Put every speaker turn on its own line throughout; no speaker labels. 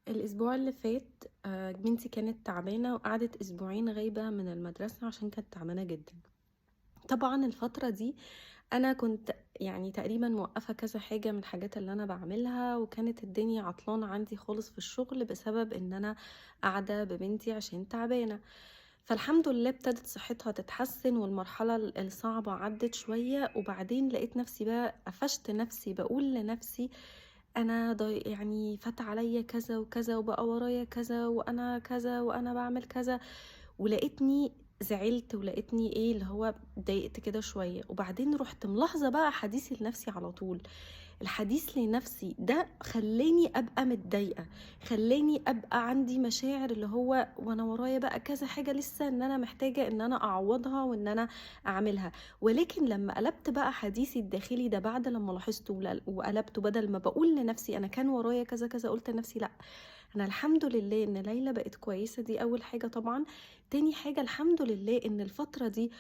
الأسبوع اللي فات بنتي كانت تعبانة وقعدت أسبوعين غايبة من المدرسة عشان كانت تعبانة جدا. طبعا الفترة دي أنا كنت يعني تقريبا موقفة كذا حاجة من الحاجات اللي أنا بعملها، وكانت الدنيا عطلانة عندي خالص في الشغل بسبب إن أنا قاعدة ببنتي عشان تعبانة. فالحمد لله ابتدت صحتها تتحسن والمرحلة الصعبة عدت شوية، وبعدين لقيت نفسي بقى قفشت نفسي بقول لنفسي انا يعني فات عليا كذا وكذا وبقى ورايا كذا وانا كذا وانا بعمل كذا، ولقيتني زعلت ولقيتني ايه اللي هو اتضايقت كده شوية، وبعدين رحت ملاحظة بقى حديثي لنفسي على طول. الحديث لنفسي ده خلاني ابقى متضايقة، خلاني ابقى عندي مشاعر اللي هو وانا ورايا بقى كذا حاجة لسه ان انا محتاجة ان انا اعوضها وان انا اعملها. ولكن لما قلبت بقى حديثي الداخلي ده بعد لما لاحظته وقلبته، بدل ما بقول لنفسي انا كان ورايا كذا كذا، قلت لنفسي لا، انا الحمد لله ان ليلى بقت كويسة. دي اول حاجة طبعا. تاني حاجة الحمد لله ان الفترة دي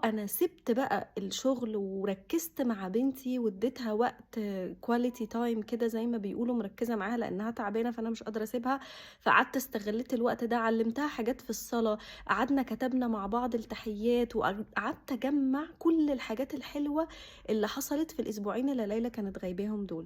انا سبت بقى الشغل وركزت مع بنتي واديتها وقت كواليتي تايم كده زي ما بيقولوا، مركزة معاها لانها تعبانة فانا مش قادرة اسيبها. فقعدت استغلت الوقت ده، علمتها حاجات في الصلاة، قعدنا كتبنا مع بعض التحيات، وقعدت اجمع كل الحاجات الحلوة اللي حصلت في الاسبوعين اللي ليلى كانت غايباهم دول.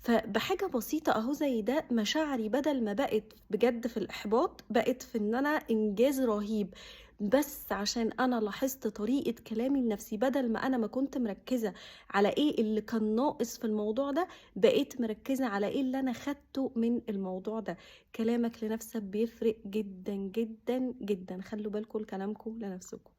فبحاجة بسيطة اهو زي ده مشاعري بدل ما بقت بجد في الإحباط بقت في ان انا انجاز رهيب، بس عشان انا لاحظت طريقة كلامي لنفسي، بدل ما انا ما كنت مركزة على ايه اللي كان ناقص في الموضوع ده، بقيت مركزة على ايه اللي انا خدته من الموضوع ده. كلامك لنفسك بيفرق جدا جدا جدا، خلوا بالكم كلامكم لنفسكم.